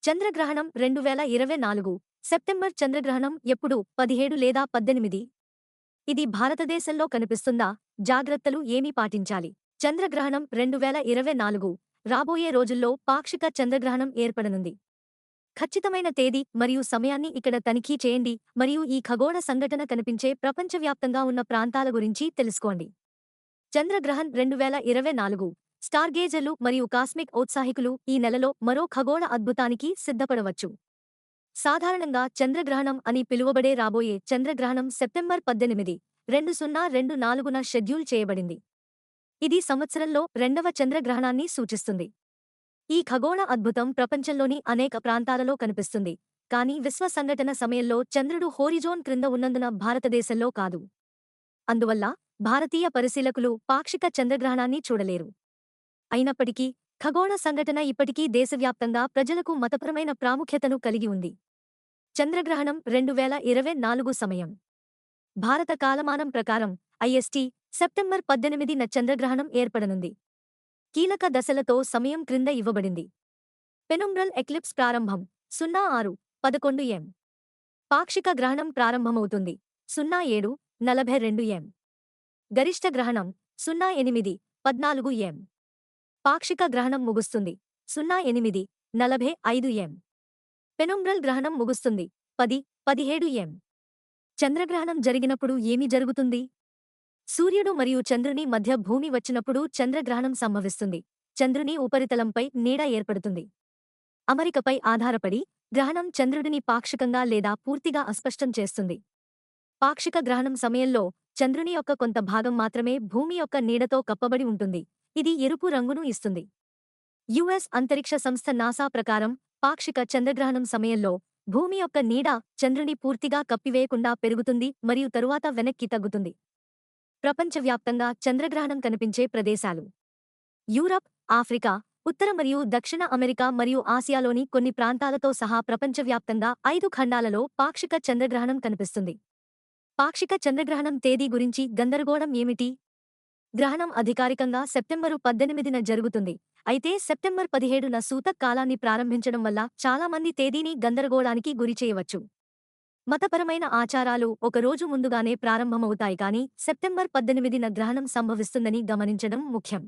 చంద్రగ్రహణం 2024 సెప్టెంబర్ చంద్రగ్రహణం ఎప్పుడు 17 లేదా 18? ఇది భారతదేశంలో కనిపిస్తుందా? జాగ్రత్తలు ఏమి పాటించాలి? చంద్రగ్రహణం 2024 రాబోయే రోజుల్లో పాక్షిక చంద్రగ్రహణం ఏర్పడనుంది. ఖచ్చితమైన తేదీ మరియు సమయాన్ని ఇక్కడ తనిఖీ చేయండి మరియు ఈ ఖగోళ సంఘటన కనిపించే ప్రపంచవ్యాప్తంగా ఉన్న ప్రాంతాల గురించి తెలుసుకోండి. చంద్రగ్రహణ్ 2024 స్టార్గేజర్లు మరియు కాస్మిక్ ఔత్సాహికులు ఈ నెలలో మరో ఖగోళ అద్భుతానికి సిద్ధపడవచ్చు. సాధారణంగా చంద్రగ్రహణం అని పిలువబడే రాబోయే చంద్రగ్రహణం సెప్టెంబర్ 18, 2024న షెడ్యూల్ చేయబడింది. ఇది సంవత్సరంలో రెండవ చంద్రగ్రహణాన్ని సూచిస్తుంది. ఈ ఖగోళ అద్భుతం ప్రపంచంలోని అనేక ప్రాంతాలలో కనిపిస్తుంది, కానీ విశ్వ సంఘటన సమయంలో చంద్రుడు హోరిజోన్ క్రింద ఉన్నందున భారతదేశంలో కాదు. అందువల్ల భారతీయ పరిశీలకులు పాక్షిక చంద్రగ్రహణాన్ని చూడలేరు. అయినప్పటికీ ఖగోళ సంఘటన ఇప్పటికీ దేశవ్యాప్తంగా ప్రజలకు మతపరమైన ప్రాముఖ్యతను కలిగి ఉంది. చంద్రగ్రహణం 2024 సమయం. భారత కాలమానం ప్రకారం ఐఎస్టీ సెప్టెంబర్ 18న చంద్రగ్రహణం ఏర్పడనుంది. కీలక దశలతో సమయం క్రింద ఇవ్వబడింది. పెనుంబ్రల్ ఎక్లిప్స్ ప్రారంభం 06:11 ఎం. పాక్షిక గ్రహణం ప్రారంభమవుతుంది 07:42 ఎం. గరిష్ట గ్రహణం 08:14 ఎం. పాక్షిక గ్రహణం ముగుస్తుంది 08:45 ఎం. పెనుంబ్రల్ గ్రహణం ముగుస్తుంది 10:17 ఎం. చంద్రగ్రహణం జరిగినప్పుడు ఏమి జరుగుతుంది? సూర్యుడు మరియు చంద్రుని మధ్య భూమి వచ్చినప్పుడు చంద్రగ్రహణం సంభవిస్తుంది. చంద్రుని ఉపరితలంపై నీడ ఏర్పడుతుంది. అమరికపై ఆధారపడి గ్రహణం చంద్రుడిని పాక్షికంగా లేదా పూర్తిగా అస్పష్టం చేస్తుంది. పాక్షిక గ్రహణం సమయంలో చంద్రుని యొక్క కొంత భాగం మాత్రమే భూమి యొక్క నీడతో కప్పబడి ఉంటుంది. ఇది ఎరుపు రంగును ఇస్తుంది. యుఎస్ అంతరిక్ష సంస్థ నాసా ప్రకారం పాక్షిక చంద్రగ్రహణం సమయంలో భూమి యొక్క నీడ చంద్రుని పూర్తిగా కప్పివేయకుండా పెరుగుతుంది మరియు తరువాత వెనక్కి తగ్గుతుంది. ప్రపంచవ్యాప్తంగా చంద్రగ్రహణం కనిపించే ప్రదేశాలు: యూరప్, ఆఫ్రికా, ఉత్తర మరియు దక్షిణ అమెరికా మరియు ఆసియాలోని కొన్ని ప్రాంతాలతో సహా ప్రపంచవ్యాప్తంగా 5 ఖండాలలో పాక్షిక చంద్రగ్రహణం కనిపిస్తుంది. పాక్షిక చంద్రగ్రహణం తేదీ గురించి గందరగోళం ఏమిటి? గ్రహణం అధికారికంగా సెప్టెంబరు 18న జరుగుతుంది, అయితే సెప్టెంబర్ 17న సూతక్ కాలాన్ని ప్రారంభించడం వల్ల చాలామంది తేదీని గందరగోళానికి గురిచేయవచ్చు. మతపరమైన ఆచారాలు ఒక రోజు ముందుగానే ప్రారంభమవుతాయి, కానీ సెప్టెంబర్ 18న గ్రహణం సంభవిస్తుందని గమనించడం ముఖ్యం.